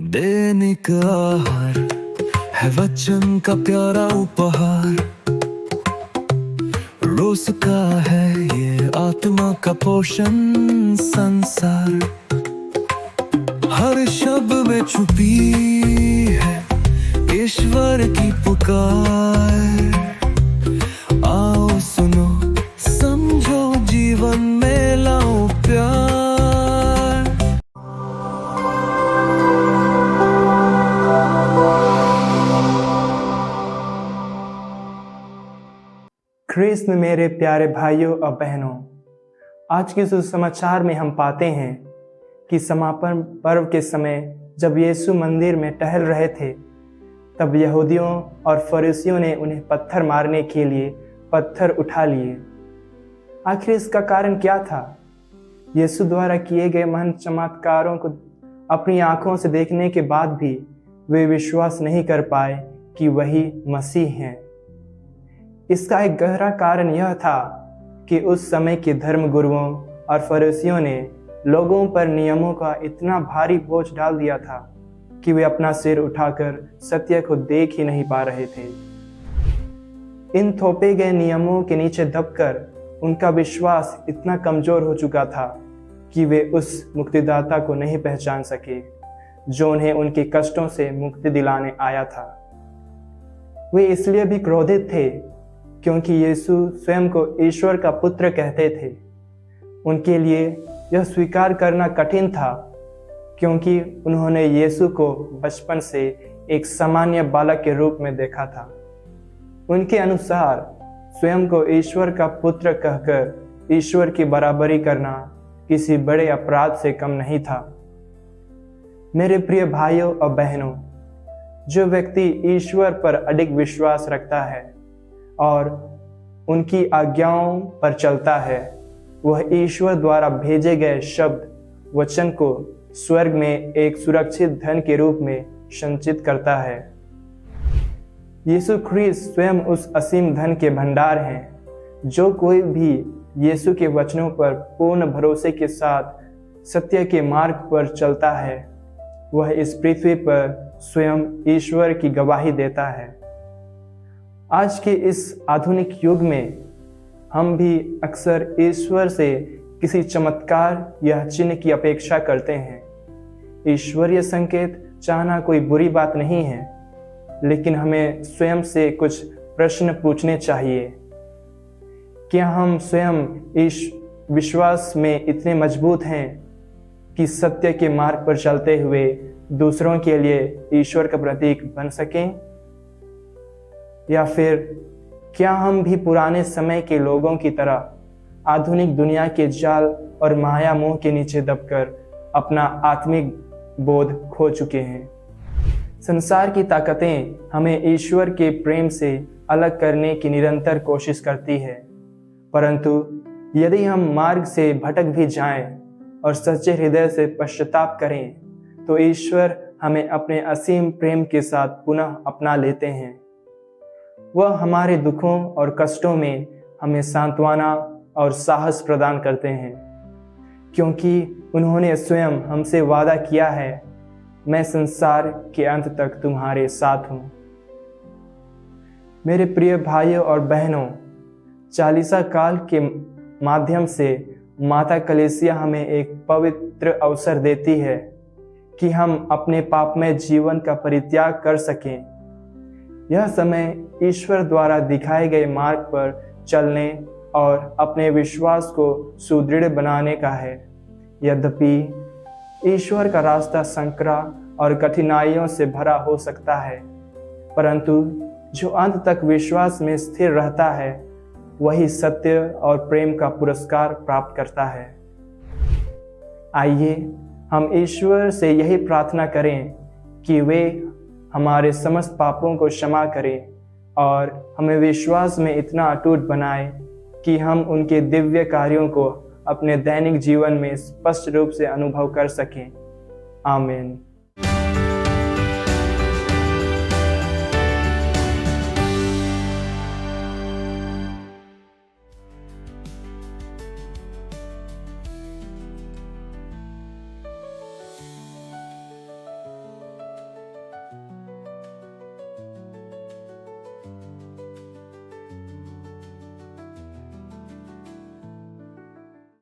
दैनिक आहार है वचन का प्यारा उपहार। रोज का है ये आत्मा का पोषण संसार। हर शब्द में छुपी है ईश्वर की पुकार। आओ सुनो समझो जीवन में लाओ प्यार। ख्रीस्त में मेरे प्यारे भाइयों और बहनों, आज के सुसमाचार में हम पाते हैं कि समापन पर्व के समय जब यीशु मंदिर में टहल रहे थे, तब यहूदियों और फरीसियों ने उन्हें पत्थर मारने के लिए पत्थर उठा लिए। आखिर इसका कारण क्या था? यीशु द्वारा किए गए महान चमत्कारों को अपनी आंखों से देखने के बाद भी वे विश्वास नहीं कर पाए कि वही मसीह हैं। इसका एक गहरा कारण यह था कि उस समय के धर्म गुरुओं और फरीसियों ने लोगों पर नियमों का इतना भारी बोझ डाल दिया था कि वे अपना सिर उठाकर सत्य को देख ही नहीं पा रहे थे। इन थोपे गए नियमों के नीचे दबकर उनका विश्वास इतना कमजोर हो चुका था कि वे उस मुक्तिदाता को नहीं पहचान सके जो उन्हें उनके कष्टों से मुक्ति दिलाने आया था। वे इसलिए भी क्रोधित थे क्योंकि यीशु स्वयं को ईश्वर का पुत्र कहते थे। उनके लिए यह स्वीकार करना कठिन था क्योंकि उन्होंने यीशु को बचपन से एक सामान्य बालक के रूप में देखा था। उनके अनुसार स्वयं को ईश्वर का पुत्र कहकर ईश्वर की बराबरी करना किसी बड़े अपराध से कम नहीं था। मेरे प्रिय भाइयों और बहनों, जो व्यक्ति ईश्वर पर अडिग विश्वास रखता है और उनकी आज्ञाओं पर चलता है, वह ईश्वर द्वारा भेजे गए शब्द वचन को स्वर्ग में एक सुरक्षित धन के रूप में संचित करता है। यीशु ख्रीस्त स्वयं उस असीम धन के भंडार हैं। जो कोई भी यीशु के वचनों पर पूर्ण भरोसे के साथ सत्य के मार्ग पर चलता है, वह इस पृथ्वी पर स्वयं ईश्वर की गवाही देता है। आज के इस आधुनिक युग में हम भी अक्सर ईश्वर से किसी चमत्कार या चिन्ह की अपेक्षा करते हैं। ईश्वरीय संकेत चाहना कोई बुरी बात नहीं है, लेकिन हमें स्वयं से कुछ प्रश्न पूछने चाहिए। क्या हम स्वयं इस विश्वास में इतने मजबूत हैं कि सत्य के मार्ग पर चलते हुए दूसरों के लिए ईश्वर का प्रतीक बन सकें? या फिर क्या हम भी पुराने समय के लोगों की तरह आधुनिक दुनिया के जाल और माया मोह के नीचे दबकर अपना आत्मिक बोध खो चुके हैं? संसार की ताकतें हमें ईश्वर के प्रेम से अलग करने की निरंतर कोशिश करती है, परंतु यदि हम मार्ग से भटक भी जाएं और सच्चे हृदय से पश्चाताप करें, तो ईश्वर हमें अपने असीम प्रेम के साथ पुनः अपना लेते हैं। वह हमारे दुखों और कष्टों में हमें सांत्वना और साहस प्रदान करते हैं, क्योंकि उन्होंने स्वयं हमसे वादा किया है, मैं संसार के अंत तक तुम्हारे साथ हूँ। मेरे प्रिय भाइयों और बहनों, चालीसा काल के माध्यम से माता कलीसिया हमें एक पवित्र अवसर देती है कि हम अपने पापमय जीवन का परित्याग कर सकें। यह समय ईश्वर द्वारा दिखाए गए मार्ग पर चलने और अपने विश्वास को सुदृढ़ बनाने का है। यद्यपि ईश्वर का रास्ता संकरा और कठिनाइयों से भरा हो सकता है, परंतु जो अंत तक विश्वास में स्थिर रहता है, वही सत्य और प्रेम का पुरस्कार प्राप्त करता है। आइए हम ईश्वर से यही प्रार्थना करें कि वे हमारे समस्त पापों को क्षमा करें और हमें विश्वास में इतना अटूट बनाए कि हम उनके दिव्य कार्यों को अपने दैनिक जीवन में स्पष्ट रूप से अनुभव कर सकें। आमीन।